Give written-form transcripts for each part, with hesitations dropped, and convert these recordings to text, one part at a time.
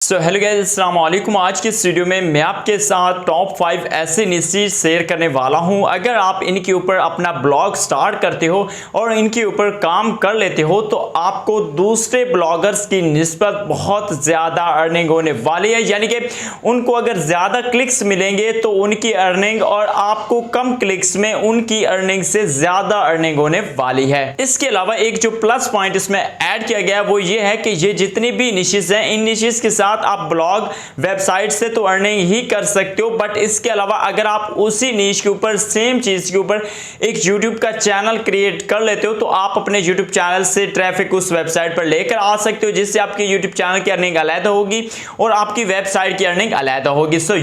Hello guys, अस्सलाम वालेकुम। आज के इस वीडियो में मैं आपके साथ टॉप 5 ऐसे निश्चित शेयर करने वाला हूं। अगर आप इनके ऊपर अपना ब्लॉग स्टार्ट करते हो और इनके ऊपर काम कर लेते हो तो आपको दूसरे ब्लॉगर्स की निस्बत बहुत ज़्यादा अर्निंग होने वाली है। यानी कि उनको अगर ज़्यादा क्लिक्स मिलेंगे तो उनकी अर्निंग और आपको कम क्लिक्स में उनकी अर्निंग से ज़्यादा अर्निंग होने वाली है। इसके अलावा एक जो प्लस पॉइंट इसमें ऐड किया गया वो ये है कि ये जितनी भी निशेस हैं इन निशेस के साथ आप ब्लॉग वेबसाइट से तो अर्निंग ही कर सकते हो, बट इसके अलावा अगर आप उसी नीश के ऊपर सेम चीज के ऊपर एक YouTube का चैनल क्रिएट कर लेते हो तो आप अपने YouTube चैनल से ट्रैफिक उस वेबसाइट पर लेकर आ सकते हो, जिससे आपकी YouTube चैनल की अर्निंग अलग होगी और आपकी वेबसाइट की अर्निंग अलग होगी। सो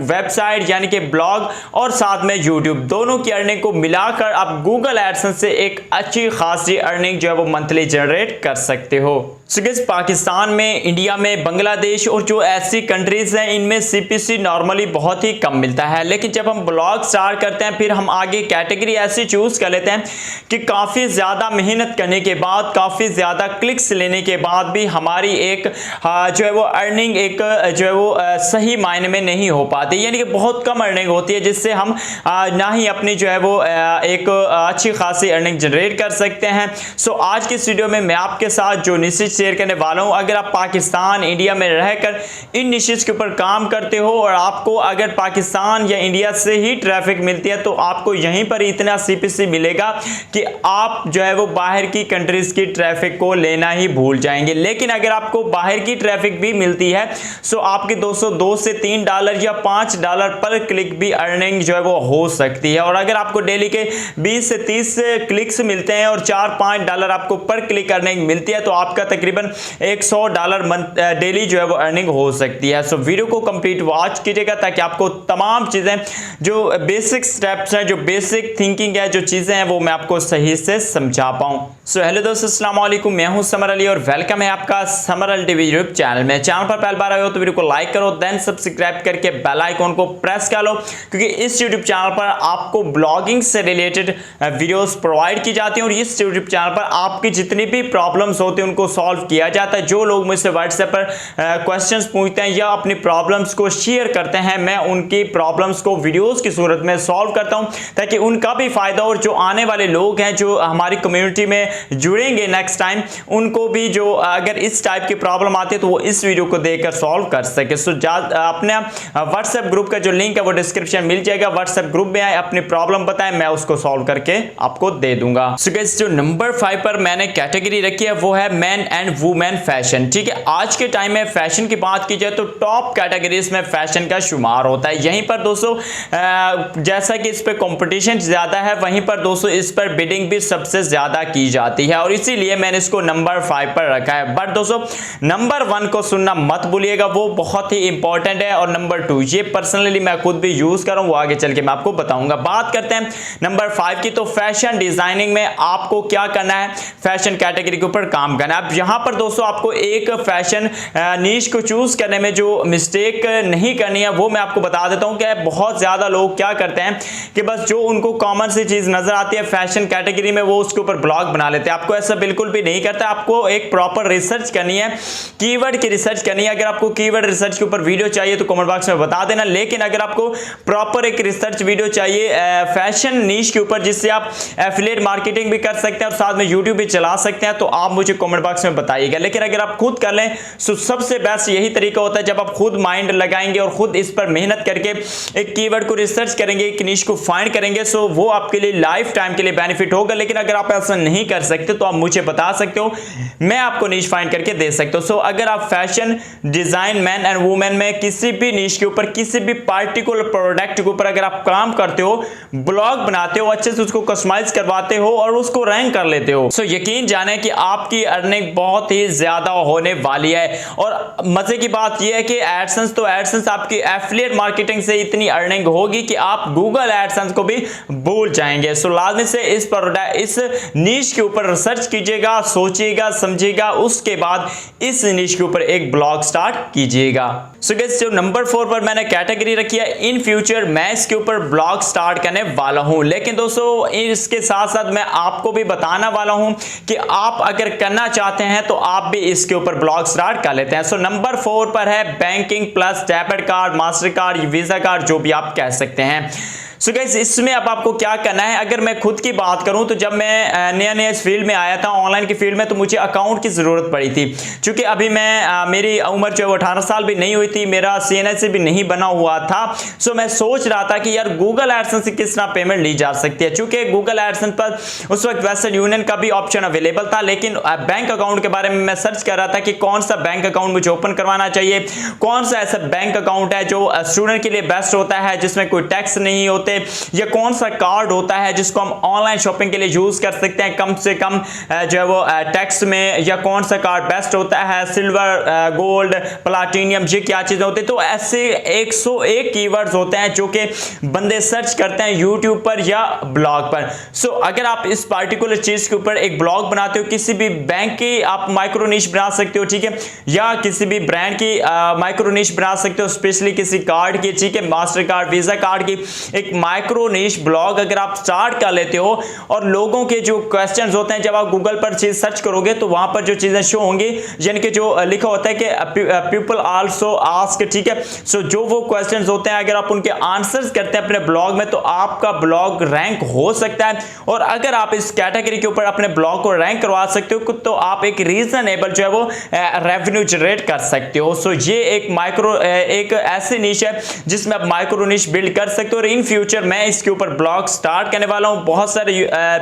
वेबसाइट यानी कि ब्लॉग और साथ में YouTube दोनों की अर्निंग को मिलाकर आप गूगल एडसेंस से एक अच्छी खासी अर्निंग जो है वो मंथली जनरेट कर सकते हो। सो गाइस, पाकिस्तान में, इंडिया में, बांग्लादेश और जो ऐसी कंट्रीज हैं इनमें CPC नॉर्मली बहुत ही कम मिलता है, लेकिन जब हम ब्लॉग स्टार्ट करते हैं फिर हम आगे कैटेगरी ऐसी चूज कर लेते हैं कि काफ़ी ज़्यादा मेहनत करने के बाद, काफ़ी ज़्यादा क्लिक्स लेने के बाद भी हमारी एक जो है वो अर्निंग एक जो है वो सही मायने में नहीं हो पाती, यानी कि बहुत कम अर्निंग होती है, जिससे हम ना ही अपनी जो है वो एक अच्छी खासी अर्निंग जनरेट कर सकते हैं। सो आज के इस वीडियो में मैं आपके साथ जो निश्चित शेयर करने वाला हूं, अगर आप पाकिस्तान, इंडिया में रहकर इन निशेस के ऊपर काम करते हो और आपको अगर पाकिस्तान या इंडिया से ही ट्रैफिक मिलती है तो आपको यहीं पर इतना CPC मिलेगा कि आप जो है वो बाहर की कंट्रीज की ट्रैफिक को लेना ही भूल जाएंगे। लेकिन अगर आपको बाहर की ट्रैफिक भी मिलती है तो आपके $2 से $3 या $5 पर क्लिक भी अर्निंग जो है वो हो सकती है। और अगर आपको डेली के 20 से 30 क्लिक्स मिलते हैं और $4-5 आपको पर क्लिक अर्निंग मिलती है तो आपका तकरीबन $100 मंथ डेली जो है वो अर्निंग हो सकती है। सो वीडियो को कंप्लीट वॉच कीजिएगा ताकि आपको तमाम चीजें जो बेसिक स्टेप्स हैं, जो बेसिक थिंकिंग है, जो चीजें हैं वो मैं आपको सही से समझा पाऊं। सो हेलो दोस्तों, अस्सलाम वालेकुम। मैं हूं समर अली और वेलकम है आपका summer Ali TV YouTube channel में। चैनल पर पहली बार आए हो तो वीडियो को लाइक करो, देन सब्सक्राइब करके बेल आइकॉन को प्रेस कर लो, क्योंकि इस यूट्यूब चैनल पर आपको ब्लॉगिंग से रिलेटेड वीडियोस प्रोवाइड की जाती हैं और इस यूट्यूब चैनल पर आपकी जितनी भी प्रॉब्लम्स होती हैं उनको सॉल्व किया जाता है। जो लोग मुझसे व्हाट्सएप पर क्वेश्चंस पूछते हैं या अपनी प्रॉब्लम्स को शेयर करते हैं, मैं उनकी प्रॉब्लम्स को वीडियोस की सूरत में सॉल्व करता हूं ताकि उनका भी फायदा और जो आने वाले लोग हैं जो हमारी कम्युनिटी में जुड़ेंगे नेक्स्ट टाइम, उनको भी जो अगर इस टाइप की प्रॉब्लम आती है तो वो इस वीडियो को देखकर सॉल्व कर सके। सो अपने व्हाट्सएप ग्रुप का जो लिंक है वो डिस्क्रिप्शन मिल जाएगा। व्हाट्सएप ग्रुप में आए, अपनी प्रॉब्लम बताएं, मैं उसको सॉल्व करके आपको दे दूंगा। सो गाइस, जो नंबर 5 पर मैंने कैटेगरी रखी है वो है मैन एंड वुमेन फैशन। ठीक है, आज के टाइम में फैशन की बात की जाए तो टॉप कैटेगरीज में फैशन का शुमार होता है। यहीं पर दोस्तों जैसा कि इस पर कंपटीशन ज्यादा है, वहीं पर दोस्तों इस पर बिडिंग भी सबसे ज्यादा की जाती है और इसीलिए मैंने इसको नंबर 5 पर रखा है। बट दोस्तों नंबर 1 को सुनना मत भूलिएगा, वो बहुत ही इंपॉर्टेंट है। और नंबर 2 ये पर्सनली मैं खुद भी यूज कर रहा हूं, वो आगे चल के मैं आपको बताऊंगा। बात करते हैं नंबर 5 की, तो फैशन डिजाइनिंग में आपको क्या करना है, फैशन कैटेगरी के ऊपर काम करना है। अब यहां पर दोस्तों आपको एक फैशन नीश को चूज करने में जो मिस्टेक नहीं करनी है वो मैं आपको बता देता हूं कि बहुत ज्यादा लोग क्या करते हैं कि बस जो उनको कॉमन सी चीज नजर आती है फैशन कैटेगरी में वो उसके ऊपर ब्लॉग बना लेते हैं। आपको ऐसा बिल्कुल भी नहीं करता, आपको एक प्रॉपर रिसर्च करनी है, कीवर्ड की रिसर्च करनी है। अगर आपको कीवर्ड रिसर्च के ऊपर वीडियो चाहिए तो कमेंट बॉक्स में बता देना, लेकिन अगर आपको प्रॉपर एक रिसर्च वीडियो चाहिए फैशन नीश के ऊपर जिससे आप एफिलिएट मार्केटिंग भी कर सकते हैं और साथ में यूट्यूब भी चला सकते हैं, तो आप मुझे कमेंट बॉक्स में बताइएगा। लेकिन अगर आप खुद कर लें तो सबसे बेस्ट यही तरीका होता है जब आप खुद माइंड लगाएंगे और खुद इस पर मेहनत करके एक कीवर्ड को रिसर्च करेंगे, एक निश को फाइंड करेंगे, सो वो आपके लिए लाइफ टाइम के लिए बेनिफिट होगा। लेकिन अगर आप ऐसा नहीं कर सकते तो आप मुझे बता सकते हो, मैं आपको निश फाइंड करके दे सकता हूं। सो अगर आप fashion design man and women में किसी भी निश के ऊपर, किसी भी पार्टिकुलर प्रोडक्ट के ऊपर अगर आप काम करते हो, ब्लॉग बनाते हो, अच्छे से उसको कस्टमाइज करवाते हो और उसको रैंक कर लेते हो, सो यकीन जाने कि आपकी अर्निंग बहुत ही ज्यादा होने वाली है। और मजे की बात यह है कि एडसेंस तो एडसेंस आपकी एफिलिएट मार्केटिंग से इतनी अर्निंग होगी कि आप गूगल एडसेंस को भी भूल जाएंगे। सो लाजमी से इस नीश के ऊपर रिसर्च कीजिएगा, सोचिएगा, समझिएगा, उसके बाद इस नीश के ऊपर एक ब्लॉग स्टार्ट कीजिएगा। सो गाइस, जो नंबर 4 पर मैंने कैटेगरी रखी है, इन फ्यूचर मैं इसके ऊपर ब्लॉग स्टार्ट करने वाला हूं। लेकिन दोस्तों इसके साथ साथ मैं आपको भी बताना वाला हूं कि आप अगर करना चाहते हैं हैं तो आप भी इसके ऊपर ब्लॉग स्टार्ट कर लेते हैं। सो नंबर 4 पर है banking plus debit card, master card, visa card, जो भी आप कह सकते हैं। सो गाइस, इसमें अब आपको क्या करना है, अगर मैं खुद की बात करूं तो जब मैं नया नया इस फील्ड में आया था, ऑनलाइन की फील्ड में, तो मुझे अकाउंट की ज़रूरत पड़ी थी। क्योंकि अभी मेरी उम्र जो है 18 साल भी नहीं हुई थी, मेरा CNS भी नहीं बना हुआ था। सो मैं सोच रहा था कि यार गूगल एडसेंस से किस तरह पेमेंट ली जा सकती है। चूंकि गूगल एडसेंस पर उस वक्त वेस्टर्न यूनियन का भी ऑप्शन अवेलेबल था, लेकिन बैंक अकाउंट के बारे में मैं सर्च कर रहा था कि कौन सा बैंक अकाउंट मुझे ओपन करवाना चाहिए, कौन सा ऐसा बैंक अकाउंट है जो स्टूडेंट के लिए बेस्ट होता है, जिसमें कोई टैक्स नहीं होते, या कौन सा कार्ड होता है जिसको हम ऑनलाइन शॉपिंग के लिए यूज कर सकते हैं कम से कम जो है वो टैक्स में, या कौन सा कार्ड बेस्ट होता है, सिल्वर, गोल्ड, प्लाटिनियम, ये क्या चीजें होती है। तो ऐसे 101 कीवर्ड्स होते हैं जो कि बंदे सर्च करते हैं यूट्यूब पर या ब्लॉग पर। सो अगर आप इस पार्टिकुलर चीज के ऊपर एक ब्लॉग बनाते हो, किसी भी बैंक की आप माइक्रो निश बना सकते हो, ठीक है, या किसी भी ब्रांड की माइक्रो निश बना सकते हो, स्पेशली किसी कार्ड की, ठीक है, मास्टर कार्ड, वीजा कार्ड की एक माइक्रो निश ब्लॉग अगर आप स्टार्ट कर लेते हो, और लोगों के जो क्वेश्चंस होते हैं, जब आप गूगल पर चीज सर्च करोगे तो वहां पर जो चीजें शो होंगी, यानी कि जो लिखा होता है कि पीपल आल्सो आस्क, ठीक है। सो जो वो क्वेश्चंस होते हैं, अगर आप उनके आंसर्स करते हैं अपने ब्लॉग में, तो आपका ब्लॉग रैंक हो सकता है। और अगर आप इस कैटेगरी के ऊपर अपने ब्लॉग को रैंक करवा सकते हो, तो आप एक रीजनेबल जो है वो रेवेन्यू जनरेट कर सकते हो। सो ये एक ऐसी निश है जिसमें आप माइक्रो निश बिल्ड कर सकते हो। और इन फ्यूचर मैं इसके ऊपर ब्लॉग स्टार्ट करने वाला हूं। बहुत सारे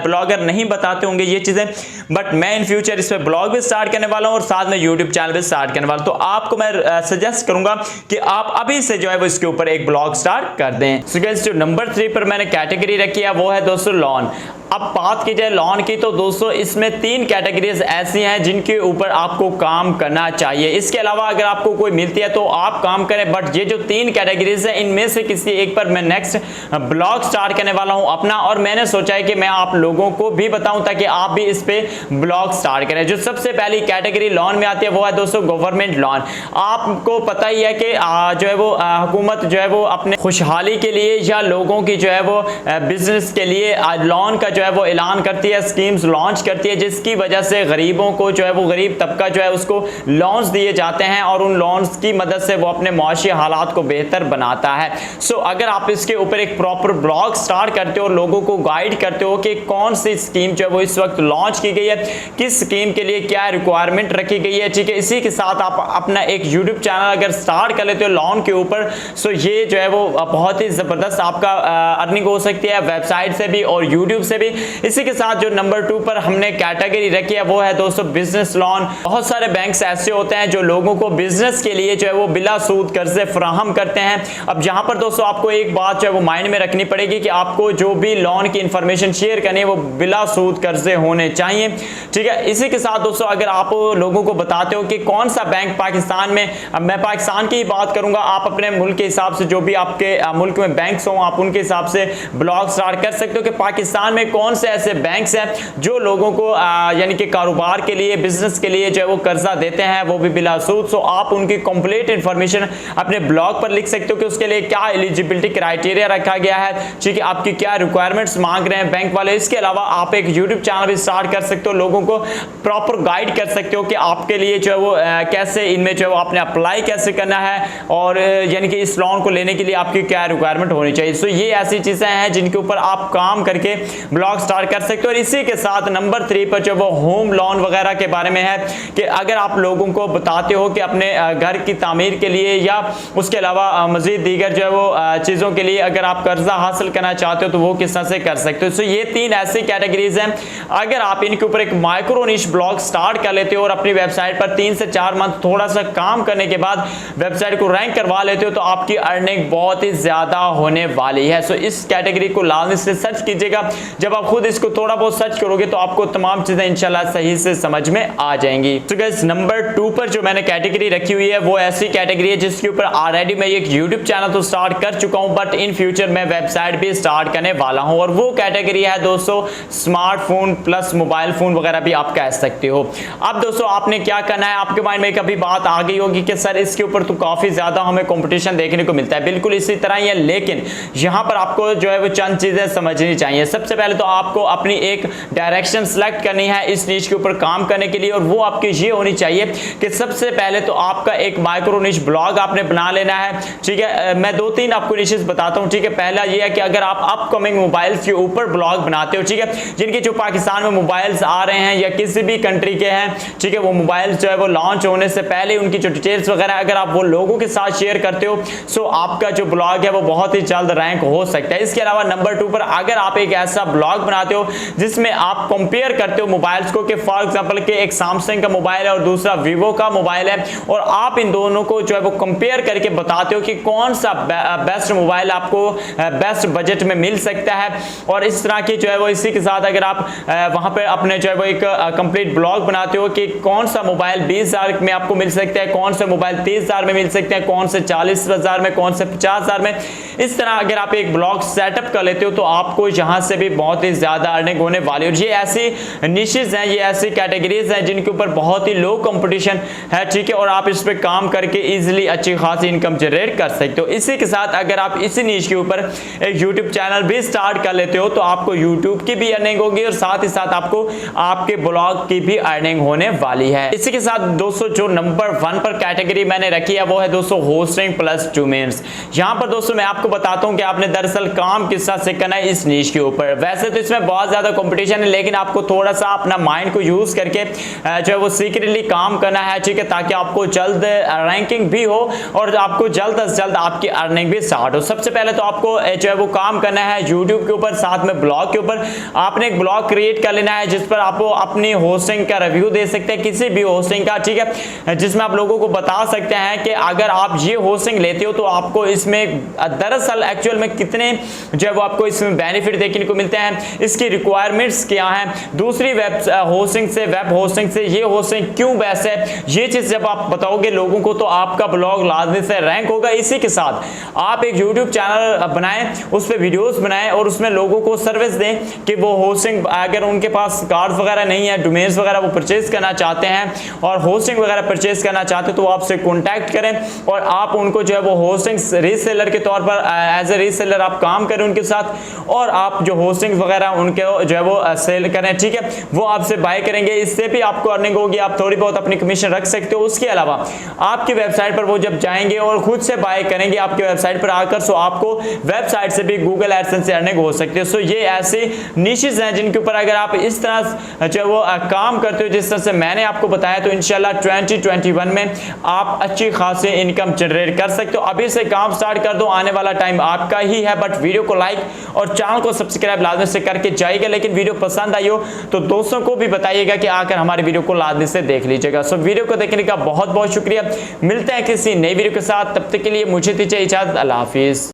ब्लॉगर नहीं बताते होंगे ये चीजें, बट मैं इन फ्यूचर इस पे ब्लॉग भी स्टार्ट करने वाला हूं और साथ में यूट्यूब चैनल भी स्टार्ट करने वाला हूं। तो आपको मैं सजेस्ट करूंगा कि आप अभी से जो है वो इसके ऊपर एक ब्लॉग स्टार्ट कर दें। सो गाइस, जो नंबर 3 पर मैंने कैटेगरी रखी है वो है दोस्तों लॉन। अब बात की जाए लॉन की, तो दोस्तों इसमें 3 कैटेगरीज ऐसी हैं जिनके ऊपर आपको काम करना चाहिए। इसके अलावा अगर आपको कोई मिलती है तो आप काम करें, बट ये जो 3 कैटेगरीज हैं, इनमें से किसी एक पर मैं नेक्स्ट ब्लॉग स्टार्ट करने वाला हूं अपना, और मैंने सोचा है कि मैं आप लोगों को भी बताऊं ताकि आप भी इस पे ब्लॉग स्टार्ट करें। जो सबसे पहली कैटेगरी लॉन में आती है वो है दोस्तों गवर्नमेंट लॉन। आपको पता ही है कि जो है वो हुकूमत जो है वो अपने खुशहाली के लिए या लोगों की जो है वो बिजनेस के लिए लॉन का जो है वो ऐलान करती है, स्कीम्स लॉन्च करती है, जिसकी वजह से गरीबों को जो है वो गरीब तबका जो है उसको लोन्स दिए जाते हैं, और उन लोन्स की मदद से वो अपने मुआशी हालात को बेहतर बनाता है। सो अगर आप इसके ऊपर एक प्रॉपर ब्लॉग स्टार्ट करते हो और लोगों को गाइड करते हो कि कौन सी स्कीम जो है वो इस वक्त लॉन्च की गई है, किस स्कीम के लिए क्या रिक्वायरमेंट रखी गई है, ठीक है, इसी के साथ आप अपना एक यूट्यूब चैनल अगर स्टार्ट कर लेते हो लॉन के ऊपर, सो ये जो है वो बहुत ही जबरदस्त आपका अर्निंग हो सकती है, वेबसाइट से भी और यूट्यूब से भी। इसी के साथ जो नंबर 2 पर हमने कैटेगरी रखी है वो है दोस्तों बिजनेस लोन। बहुत सारे बैंक्स ऐसे होते हैं जो लोगों को बिजनेस के लिए जो है वो बिला सूद कर्जे फराहम करते हैं। अब जहां पर दोस्तों आपको एक बात जो है वो माइंड में रखनी पड़ेगी कि आपको जो भी लोन की इंफॉर्मेशन शेयर करनी है वो बिला सूद कर्जे होने चाहिए, ठीक है। इसी के साथ दोस्तों अगर आप लोगों को बताते हो कि कौन सा बैंक पाकिस्तान में, अब मैं पाकिस्तान की ही बात करूंगा, आप अपने मुल्क के हिसाब से जो भी आपके मुल्क में बैंक्स हो आप उनके हिसाब से ब्लॉग स्टार्ट कर सकते हो कि पाकिस्तान में कौन से ऐसे बैंक्स हैं जो लोगों को यानी कि कारोबार के लिए, बिजनेस के लिए जो है वो कर्जा देते हैं, वो भी बिला सूद। सो आप उनकी कंप्लीट इंफॉर्मेशन अपने ब्लॉग पर लिख सकते हो कि उसके लिए क्या एलिजिबिलिटी क्राइटेरिया रखा गया है, ठीक है, आपकी क्या रिक्वायरमेंट्स मांग रहे हैं बैंक वाले। इसके अलावा आप एक यूट्यूब चैनल भी स्टार्ट कर सकते हो, लोगों को प्रॉपर गाइड कर सकते हो कि आपके लिए जो है वो कैसे इनमें जो है वो आपने अप्लाई कैसे करना है, और यानी कि इस लोन को लेने के लिए आपकी क्या रिक्वायरमेंट होनी चाहिए। सो ये ऐसी चीजें हैं जिनके ऊपर आप काम करके ब्लॉग स्टार्ट कर सकते हो। और इसी के साथ नंबर 3 पर जो वो होम लोन वगैरह के बारे में है कि अगर आप लोगों को बताते हो कि अपने घर की तामीर के लिए या उसके अलावा मजीद दीगर जो है वो चीज़ों के लिए अगर आप कर्जा हासिल करना चाहते हो तो वो किस तरह से कर सकते हो। सो ये 3 ऐसी कैटेगरीज हैं, अगर आप इनके ऊपर एक माइक्रो निश ब्लॉग स्टार्ट कर लेते हो और अपनी वेबसाइट पर 3 से 4 मंथ थोड़ा सा काम करने के बाद वेबसाइट को रैंक करवा लेते हो तो आपकी अर्निंग बहुत ही ज्यादा होने वाली है। सो इस कैटेगरी को लाजमी से सर्च कीजिएगा। जब आप खुद इसको थोड़ा बहुत सर्च करोगे तो आपको तमाम चीजें इंशाल्लाह सही से समझ में आ जाएंगी। तो गाइस नंबर 2 पर जो मैंने कैटेगरी रखी हुई है वो ऐसी कैटेगरी है जिसके ऊपर ऑलरेडी मैं एक यूट्यूब चैनल तो स्टार्ट कर चुका हूं, बट इन फ्यूचर मैं वेबसाइट भी स्टार्ट करने वाला हूं, और वो कैटेगरी है दोस्तों स्मार्टफोन प्लस मोबाइल फोन वगैरह भी आप कह सकते हो। अब दोस्तों आपने क्या करना है, आपके माइंड में कभी बात आ गई होगी कि सर इसके ऊपर तो काफी ज्यादा हमें कंपटीशन देखने को मिलता है, बिल्कुल इसी तरह ही है, लेकिन यहां पर आपको जो है वो चंद चीजें समझनी चाहिए। सबसे पहले तो आपको अपनी एक डायरेक्शन सेलेक्ट करनी है इस नीश के ऊपर काम करने के लिए, और वो आपकी ये होनी चाहिए कि सबसे पहले तो आपका एक माइक्रो निश ब्लॉग आपने बना लेना है। ठीक है, मैं 2-3 आपको निशेस बताता हूं। ठीक है, पहला ये है कि अगर आप अपकमिंग मोबाइल्स के ऊपर ब्लॉग बनाते हो, ठीक है, जिनके जो पाकिस्तान में मोबाइल्स आ रहे हैं या किसी भी कंट्री के हैं, ठीक है, वो मोबाइल्स जो है वो लॉन्च होने से पहले उनकी जो डिटेल्स वगैरह अगर आप वो लोगों के साथ शेयर करते हो, सो आपका जो ब्लॉग है वो बहुत ही जल्द रैंक हो सकता है। इसके अलावा नंबर 2 पर अगर आप एक ऐसा ब्लॉग बनाते हो जिसमें आप कंपेयर करते हो मोबाइल्स को, कि फॉर एग्जांपल के एक सैमसंग का मोबाइल है और दूसरा वीवो का मोबाइल है, और आप इन दोनों को जो है वो कंपेयर करके बताते हो कि कौन सा बेस्ट मोबाइल आपको बेस्ट बजट में मिल सकता है, और इस तरह की जो है वो इसी के साथ अगर आप वहां पे अपने जो है वो एक कंप्लीट ब्लॉग बनाते हो कि कौन सा मोबाइल 20,000 में आपको मिल सकता है, कौन सा मोबाइल 30,000 में मिल सकते हैं, कौन से 40,000 में, कौन से 50,000 में, इस तरह अगर आप एक ब्लॉग सेटअप कर लेते हो तो आपको यहां से भी बहुत ही ज्यादा अर्निंग होने वाली है। और ये ऐसी निशेस हैं, ये ऐसी कैटेगरीज हैं जिनके ऊपर बहुत ही लो कंपटीशन है, ठीक है, और आप इस पे काम करके इजीली अच्छी खासी इनकम जनरेट कर सकते हो। इसी के साथ अगर आप इसी निश के ऊपर एक यूट्यूब चैनल भी स्टार्ट कर लेते हो तो आपको यूट्यूब की भी अर्निंग होगी और साथ ही साथ आपको आपके ब्लॉग की भी अर्निंग होने वाली है। इसी के साथ दोस्तों जो नंबर 1 पर कैटेगरी मैंने रखी है वो है दोस्तों होस्टिंग प्लस डोमेन्स। यहां पर दोस्तों मैं आपको बताता हूं कि आपने दरअसल काम किस तरह से करना है इस नीश के ऊपर। वैसे तो इसमें बहुत ज्यादा कंपटीशन है, लेकिन आपको थोड़ा सा अपना माइंड को यूज करके जो है वो सीक्रेटली काम करना है, ठीक है, ताकि आपको जल्द रैंकिंग भी हो और आपको जल्द से जल्द आपकी अर्निंग भी स्टार्ट हो। सबसे पहले तो आपको जो है वो काम करना है यूट्यूब के ऊपर, साथ में ब्लॉग के ऊपर। आपने एक ब्लॉग क्रिएट कर लेना है जिस पर आप अपनी होस्टिंग का रिव्यू दे सकते हैं, किसी भी होस्टिंग का, ठीक है, जिसमें आप लोगों को बता सकते हैं कि अगर आप ये होस्टिंग लेते हो तो आपको इसमें दरअसल एक्चुअल में कितने जो है वो आपको इसमें बेनिफिट देखने को मिलते हैं, इसकी रिक्वायरमेंट्स क्या हैं, दूसरी वेब होस्टिंग से, वेब होस्टिंग से ये होस्टिंग क्यों बेस्ट है, ये चीज जब आप बताओगे लोगों को तो आपका ब्लॉग लाजमी से रैंक होगा। इसी के साथ आप एक यूट्यूब चैनल बनाएं, उस पर वीडियोस बनाएं और उसमें लोगों को सर्विस दें कि वो होस्टिंग अगर उनके पास कार्ड्स वगैरह नहीं है, डोमेन्स वगैरह वो परचेज करना चाहते हैं और होस्टिंग वगैरह परचेज करना चाहते हैं तो आपसे कॉन्टैक्ट करें और आप उनको जो है वो होस्टिंग रीसेलर के तौर पर एज ए रीसेलर आप काम करें उनके साथ, और आप जो होस्टिंग वगैरह उनके जो है वो सेल करें, ठीक है, वो आपसे बाय करेंगे। इससे भी आपको अर्निंग होगी, आप थोड़ी बहुत अपनी कमीशन रख सकते हो। उसके अलावा आपकी वेबसाइट पर वो जब जाएंगे और खुद से बाय करेंगे आपकी वेबसाइट पर आकर, सो आपको वेबसाइट से भी गूगल एडसेंस से अर्निंग हो सकती है। सो ये ऐसे निशेस हैं जिनके ऊपर अगर आप इस तरह जो वो काम करते हो जिस तरह से मैंने आपको बताया तो इंशाल्लाह 2021 में आप अच्छी खासी इनकम जनरेट कर सकते हो। अभी से काम स्टार्ट कर दो, आने वाला टाइम आपका ही है। बट वीडियो को लाइक और चैनल को सब्सक्राइब लाजमी से करके जाइएगा। लेकिन वीडियो पसंद आई हो तो दोस्तों को भी बताइएगा कि आकर हमारे वीडियो को लाजमी से देख लीजिएगा। सो वीडियो को देखने का बहुत बहुत शुक्रिया। मिलते हैं किसी नई वीडियो के साथ, तब तक के लिए मुझे दीजिए इजाजत। अल्लाह हाफिज।